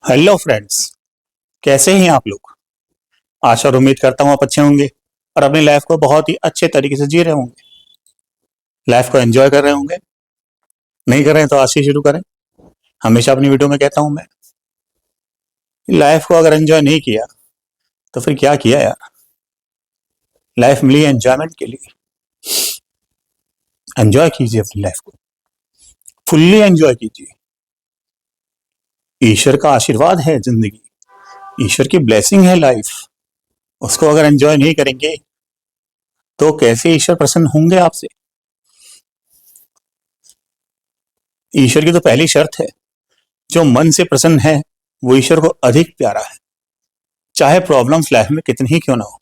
Hello friends, कैसे हैं आप लोग। आशा और उम्मीद करता हूँ आप अच्छे होंगे और अपनी लाइफ को बहुत ही अच्छे तरीके से जी रहे होंगे। लाइफ को एंजॉय कर रहे होंगे। नहीं कर रहे हैं तो आज से शुरू करें। हमेशा अपनी वीडियो में कहता हूँ मैं, लाइफ को अगर एंजॉय नहीं किया तो फिर क्या किया यार। लाइफ मिली है एंजॉयमेंट के लिए। एंजॉय कीजिए अपनी लाइफ को, फुल्ली एंजॉय कीजिए। ईश्वर का आशीर्वाद है जिंदगी, ईश्वर की ब्लेसिंग है लाइफ। उसको अगर एंजॉय नहीं करेंगे तो कैसे ईश्वर प्रसन्न होंगे आपसे। ईश्वर की तो पहली शर्त है, जो मन से प्रसन्न है वो ईश्वर को अधिक प्यारा है। चाहे प्रॉब्लम्स लाइफ में कितनी ही क्यों ना हो,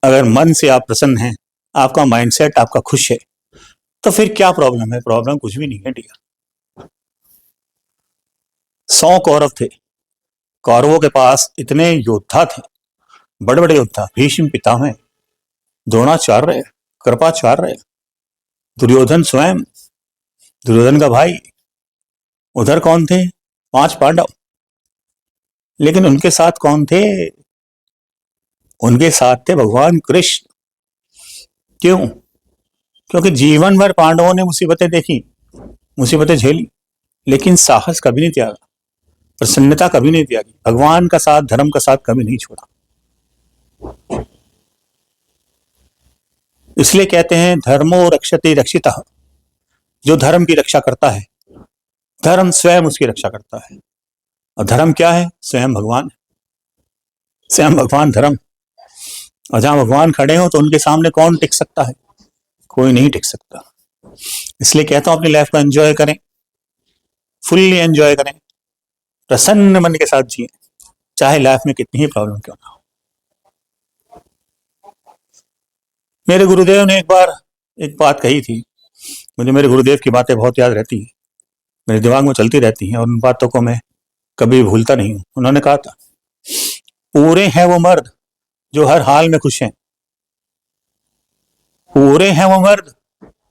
अगर मन से आप प्रसन्न हैं, आपका माइंडसेट आपका खुश है, तो फिर क्या प्रॉब्लम है। प्रॉब्लम कुछ भी नहीं है डियर। 100 कौरव थे, कौरवों के पास इतने योद्धा थे, बड़े बड़े योद्धा, भीष्म पितामह, द्रोणाचार्य, कृपाचार्य, दुर्योधन स्वयं, दुर्योधन का भाई। उधर कौन थे? 5 पांडव। लेकिन उनके साथ कौन थे? उनके साथ थे भगवान कृष्ण। क्यों? क्योंकि जीवन भर पांडवों ने मुसीबतें देखी, मुसीबतें झेली, लेकिन साहस कभी नहीं त्यागा, प्रसन्नता कभी नहीं त्यागी, भगवान का साथ, धर्म का साथ कभी नहीं छोड़ा। इसलिए कहते हैं धर्मो रक्षति रक्षितः। जो धर्म की रक्षा करता है, धर्म स्वयं उसकी रक्षा करता है। और धर्म क्या है? स्वयं भगवान, स्वयं भगवान धर्म। और जहां भगवान खड़े हो तो उनके सामने कौन टिक सकता है? कोई नहीं टिक सकता। इसलिए कहता हूं अपनी लाइफ को एंजॉय करें, फुल्ली एंजॉय करें, प्रसन्न मन के साथ जिए, चाहे लाइफ में कितनी ही प्रॉब्लम क्यों ना हो। मेरे गुरुदेव ने एक बार एक बात कही थी, मुझे मेरे गुरुदेव की बातें बहुत याद रहती हैं, मेरे दिमाग में चलती रहती हैं और उन बातों को मैं कभी भूलता नहीं हूं। उन्होंने कहा था, पूरे हैं वो मर्द जो हर हाल में खुश हैं। पूरे हैं वो मर्द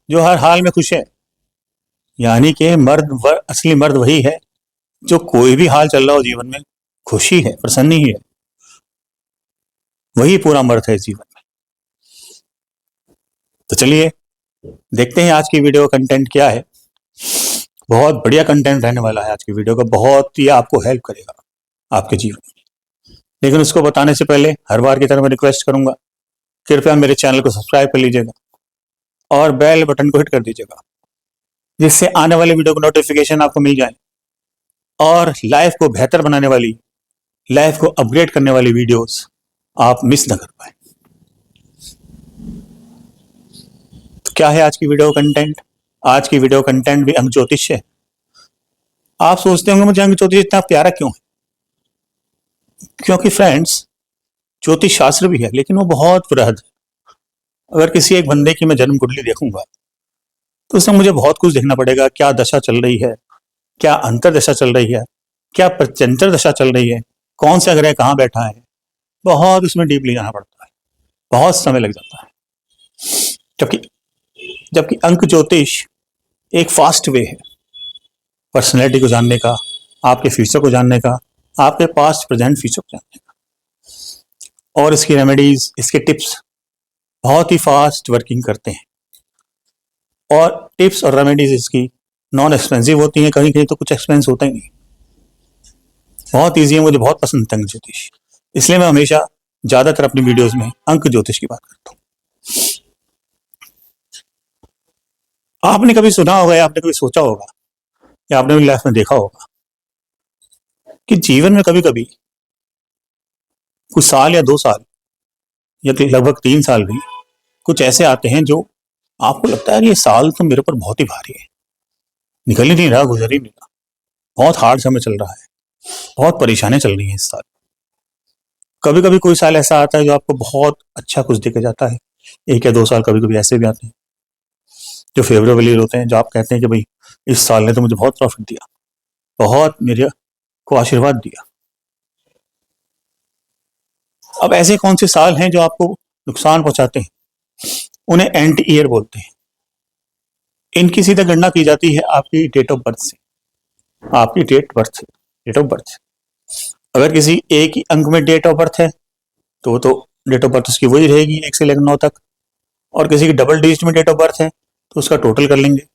जो हर हाल में खुश है। यानी कि असली मर्द वही है जो कोई भी हाल चल रहा हो जीवन में खुशी है, प्रसन्न ही है। वही पूरा मर्द है जीवन में। तो चलिए देखते हैं आज की वीडियो का कंटेंट क्या है। बहुत बढ़िया कंटेंट रहने वाला है आज की वीडियो का, बहुत ही आपको हेल्प करेगा आपके जीवन में। लेकिन उसको बताने से पहले हर बार की तरह मैं रिक्वेस्ट करूंगा, कृपया मेरे चैनल को सब्सक्राइब कर लीजिएगा और बेल बटन को हिट कर दीजिएगा, जिससे आने वाले वीडियो को नोटिफिकेशन आपको मिल जाए और लाइफ को बेहतर बनाने वाली, लाइफ को अपग्रेड करने वाली वीडियोस आप मिस ना कर पाए। तो क्या है आज की वीडियो कंटेंट? आज की वीडियो कंटेंट भी अंक ज्योतिष है। आप सोचते होंगे मुझे अंक ज्योतिष इतना प्यारा क्यों है? क्योंकि फ्रेंड्स, ज्योतिष शास्त्र भी है लेकिन वो बहुत वृहद है। अगर किसी एक बंदे की मैं जन्म कुंडली देखूंगा तो उसमें मुझे बहुत कुछ देखना पड़ेगा। क्या दशा चल रही है, क्या अंतर दशा चल रही है, क्या प्रत्यंतर दशा चल रही है, कौन सा ग्रह कहाँ बैठा है, बहुत उसमें डीपली जाना पड़ता है, बहुत समय लग जाता है। जबकि जबकि अंक ज्योतिष एक फास्ट वे है पर्सनैलिटी को जानने का, आपके फ्यूचर को जानने का, आपके पास्ट प्रेजेंट फ्यूचर को जानने का। और इसकी रेमेडीज, इसके टिप्स बहुत ही फास्ट वर्किंग करते हैं। और टिप्स और रेमेडीज इसकी नॉन एक्सपेंसिव होती हैं, कहीं कहीं तो कुछ एक्सपेंस होता ही नहीं। बहुत ईजी है, मुझे बहुत पसंद है अंक ज्योतिष, इसलिए मैं हमेशा ज्यादातर अपनी वीडियोस में अंक ज्योतिष की बात करता हूँ। आपने कभी सुना होगा या आपने कभी सोचा होगा या आपने अपनी लाइफ में देखा होगा कि जीवन में कभी कभी कुछ साल या 2 साल या लगभग 3 साल भी कुछ ऐसे आते हैं जो आपको लगता है ये साल तो मेरे ऊपर बहुत ही भारी है, निकल ही नहीं रहा, गुजर ही नहीं रहा, बहुत हार्ड समय चल रहा है, बहुत परेशानियां चल रही हैं इस साल। कभी कभी कोई साल ऐसा आता है जो आपको बहुत अच्छा कुछ देके जाता है, 1 या 2 साल कभी कभी ऐसे भी आते हैं जो फेवरेबल होते हैं, जो आप कहते हैं कि भाई इस साल ने तो मुझे बहुत प्रॉफिट दिया, बहुत मेरे को आशीर्वाद दिया। अब ऐसे कौन से साल हैं जो आपको नुकसान पहुंचाते हैं? उन्हें एंटी ईयर बोलते हैं। इनकी सीधा गणना की जाती है आपकी डेट ऑफ बर्थ से, आपकी डेट बर्थ से। Date of birth. अगर किसी एक ही अंक में डेट ऑफ बर्थ है तो वो तो डेट ऑफ बर्थ उसकी वही रहेगी 1 से लेकर 9 तक, और किसी की डबल डिजिट में डेट ऑफ बर्थ है तो उसका टोटल कर लेंगे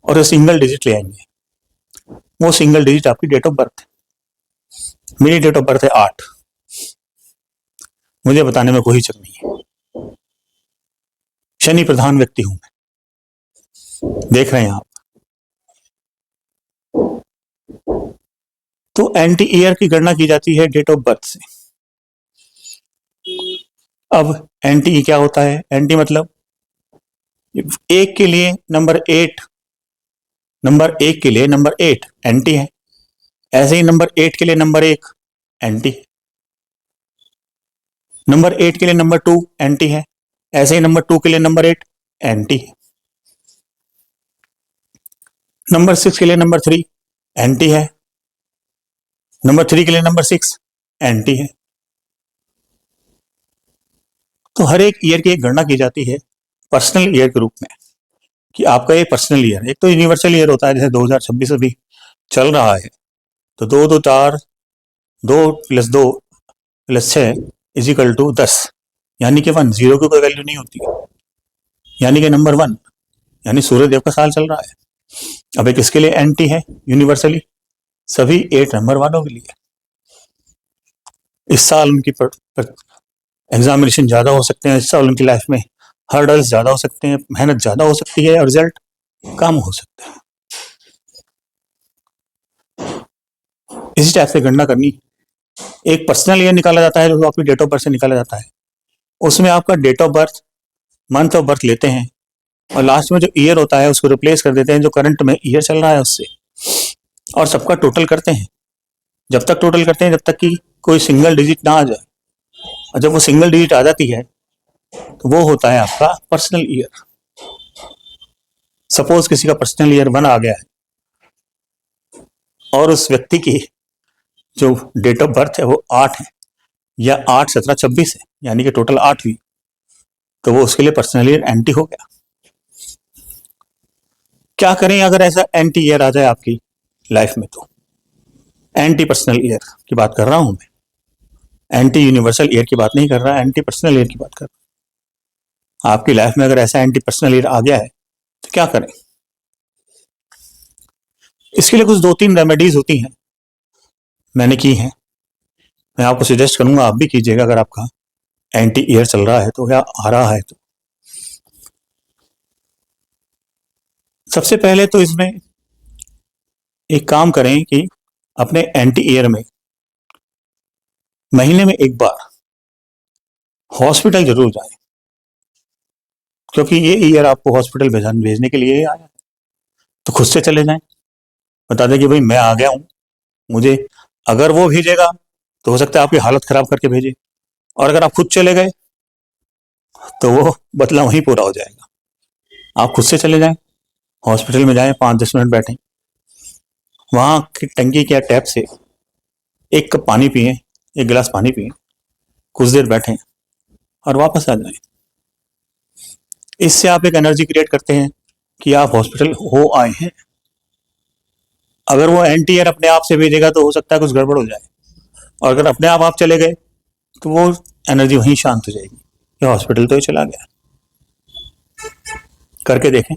और सिंगल डिजिट ले आएंगे। वो सिंगल डिजिट आपकी डेट ऑफ बर्थ है। मेरी डेट ऑफ बर्थ है 8। मुझे बताने में कोई हिचक नहीं है। शनि प्रधान व्यक्ति हूं मैं, देख रहे हैं आप। तो एंटी ईयर की गणना की जाती है डेट ऑफ बर्थ से। अब एंटी ई क्या होता है? एंटी मतलब एक के लिए नंबर 8, नंबर 1 के लिए नंबर 8 एंटी है। ऐसे ही नंबर 8 के लिए नंबर 1 एंटी है। नंबर 8 के लिए नंबर 2 एंटी है। ऐसे ही नंबर 2 के लिए नंबर 8 एंटी है। नंबर 6 के लिए नंबर 3 एंटी है। नंबर 3 के लिए नंबर 6 एंटी है। तो हर एक ईयर की एक गणना की जाती है पर्सनल ईयर के रूप में कि आपका ये पर्सनल ईयर। एक तो यूनिवर्सल ईयर होता है, जैसे 2026 अभी चल रहा है, तो 2 2 4 2 + 2 + 6 = 10, यानी कि 1, 0 की कोई वैल्यू नहीं होती, यानी कि नंबर 1, यानी सूर्यदेव का साल चल रहा है। अब एक इसके लिए एंटी है यूनिवर्सली, सभी 8 नंबर वालों के लिए। इस साल उनकी एग्जामिनेशन ज़्यादा हो सकते हैं, इस साल उनकी लाइफ में हर्डल्स ज़्यादा हो सकते हैं, मेहनत ज़्यादा हो सकती है और रिजल्ट कम हो सकता है। इसी टाइप से गणना करनी। एक पर्सनल ईयर निकाला जाता है जो आपकी डेट ऑफ बर्थ से निकाला जाता है। उसमें आपका date of birth, month of birth लेते हैं और लास्ट में जो ईयर होता है उसको रिप्लेस कर देते हैं जो करंट में ईयर चल रहा है उससे, और सबका टोटल करते हैं। जब तक टोटल करते हैं जब तक कि कोई सिंगल डिजिट ना आ जाए, और जब वो सिंगल डिजिट आ जाती है तो वो होता है आपका पर्सनल ईयर। सपोज किसी का पर्सनल ईयर 1 आ गया है और उस व्यक्ति की जो डेट ऑफ बर्थ है वो 8 है या 8 17 26 है, यानी कि टोटल 8 हुई, तो वो उसके लिए पर्सनल ईयर एंटी हो गया। क्या करें अगर ऐसा एंटी ईयर आ जाए आपकी लाइफ में? तो एंटी पर्सनल ईयर की बात कर रहा हूं मैं, एंटी यूनिवर्सल ईयर की बात नहीं कर रहा, एंटी पर्सनल ईयर की बात कर रहा। आपकी लाइफ में अगर ऐसा एंटी पर्सनल ईयर आ गया है तो क्या करें? इसके लिए कुछ 2-3 रेमेडीज होती हैं, मैंने की हैं, मैं आपको सजेस्ट करूंगा आप भी कीजिएगा अगर आपका एंटी ईयर चल रहा है तो या आ रहा है तो। सबसे पहले तो इसमें एक काम करें कि अपने एंटी ईयर में महीने में एक बार हॉस्पिटल जरूर जाएं, क्योंकि ये ईयर आपको हॉस्पिटल भेजने के लिए ही आया है। तो खुद से चले जाएं, बता दें कि भाई मैं आ गया हूं, मुझे, अगर वो भेजेगा तो हो सकता है आपकी हालत खराब करके भेजे, और अगर आप खुद चले गए तो वो बदला वहीं पूरा हो जाएगा। आप खुद से चले जाएं, हॉस्पिटल में जाएं, 5-10 मिनट बैठें, वहां की टंकी के टैप से 1 कप पानी पिए, 1 गिलास पानी पिए, कुछ देर बैठें और वापस आ जाएं। इससे आप एक एनर्जी क्रिएट करते हैं कि आप हॉस्पिटल हो आए हैं। अगर वो एंटी ईयर अपने आप से भेजेगा तो हो सकता है कुछ गड़बड़ हो जाए, और अगर अपने आप चले गए तो वो एनर्जी वहीं शांत हो जाएगी कि हॉस्पिटल तो ही चला गया। करके देखें,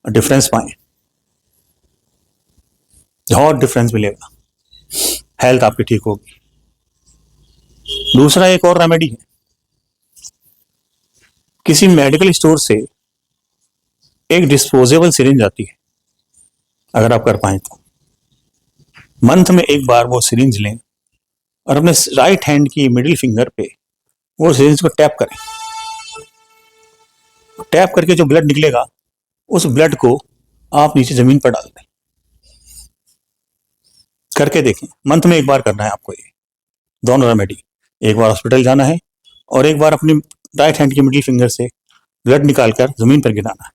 डिफरेंस पाएं, बहुत डिफरेंस मिलेगा, हेल्थ आपकी ठीक होगी। दूसरा एक और रेमेडी है, किसी मेडिकल स्टोर से एक डिस्पोजेबल सिरिंज आती है, अगर आप कर पाए तो मंथ में एक बार वो सिरिंज लें और अपने राइट हैंड की मिडिल फिंगर पे वो सिरिंज को टैप करें। टैप करके जो ब्लड निकलेगा उस ब्लड को आप नीचे जमीन पर डाल दें। करके देखें, मंथ में एक बार करना है आपको ये दोनों रेमेडी। एक बार हॉस्पिटल जाना है और एक बार अपनी राइट हैंड की मिडिल फिंगर से ब्लड निकालकर जमीन पर गिराना है।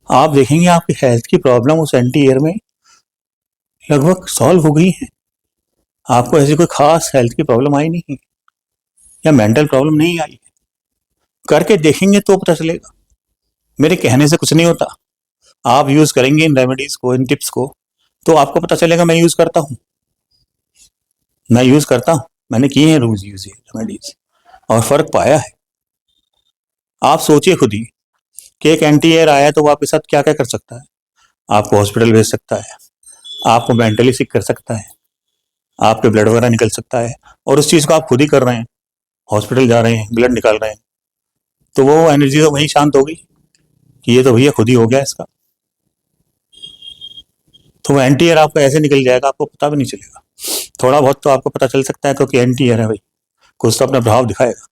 आप देखेंगे आपकी हेल्थ की प्रॉब्लम उस एंटी ईयर में लगभग सॉल्व हो गई है। आपको ऐसी कोई खास हेल्थ की प्रॉब्लम आई नहीं है या मेंटल प्रॉब्लम नहीं आई है। करके देखेंगे तो पता चलेगा, मेरे कहने से कुछ नहीं होता। आप यूज करेंगे इन रेमेडीज को, इन टिप्स को, तो आपको पता चलेगा मैं यूज करता हूँ, मैंने किए हैं रोज यूज रेमेडीज और फर्क पाया है। आप सोचिए खुद ही कि एक एंटी एयर आया तो वो आपके साथ क्या क्या कर सकता है। आपको हॉस्पिटल भेज सकता है, आपको मेंटली सिक कर सकता है, आपके ब्लड वगैरह निकल सकता है, और उस चीज को आप खुद ही कर रहे हैं, हॉस्पिटल जा रहे हैं, ब्लड निकाल रहे हैं, तो वो एनर्जी तो वहीं शांत होगी कि ये तो भैया खुद ही हो गया इसका। तो वो एंटी एयर आपका ऐसे निकल जाएगा, आपको पता भी नहीं चलेगा। थोड़ा बहुत तो आपको पता चल सकता है क्योंकि एंटी एयर है भाई, कुछ तो अपना प्रभाव दिखाएगा।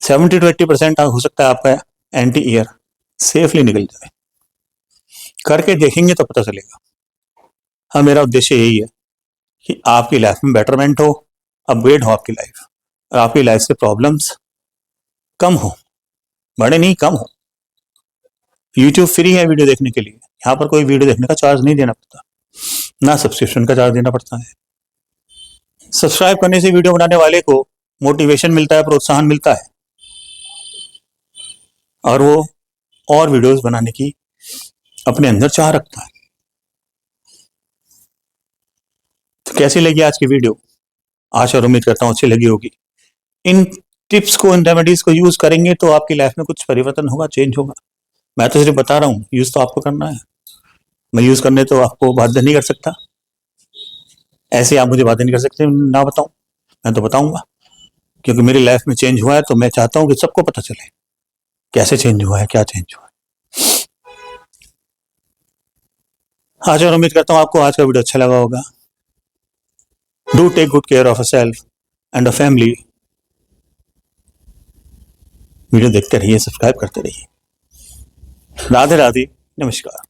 70 to 80% हो सकता है आपका एंटी एयर सेफली निकल जाए। करके देखेंगे तो पता चलेगा। हाँ, मेरा उद्देश्य यही है कि आपकी लाइफ में बेटरमेंट हो, अपग्रेड हो आपकी लाइफ, और आपकी लाइफ से प्रॉब्लम्स कम हो, बड़े नहीं कम हो। यूट्यूब फ्री है वीडियो देखने के लिए, यहाँ पर कोई वीडियो देखने का चार्ज नहीं देना पड़ता, ना सब्सक्रिप्शन का चार्ज देना पड़ता है। सब्सक्राइब करने से वीडियो बनाने वाले को मोटिवेशन मिलता है, प्रोत्साहन मिलता है, और वो और वीडियोस बनाने की अपने अंदर चाह रखता है। तो कैसी लगी आज की वीडियो? आशा और उम्मीद करता हूँ अच्छी लगी होगी। इन टिप्स को, इन रेमेडीज को यूज करेंगे तो आपकी लाइफ में कुछ परिवर्तन होगा, चेंज होगा। मैं तो सिर्फ बता रहा हूँ, यूज तो आपको करना है। मैं यूज करने तो आपको बाध्य नहीं कर सकता, ऐसे आप मुझे बाध्य नहीं कर सकते ना बताऊं, मैं तो बताऊंगा, क्योंकि मेरी लाइफ में चेंज हुआ है तो मैं चाहता हूँ कि सबको पता चले कैसे चेंज हुआ है, क्या चेंज हुआ है। आशा और उम्मीद करता हूँ आपको आज का वीडियो अच्छा लगा होगा। Do take good care of a self and a family. Video देखते रहिए, सब्सक्राइब करते रहिए। राधे राधे, नमस्कार।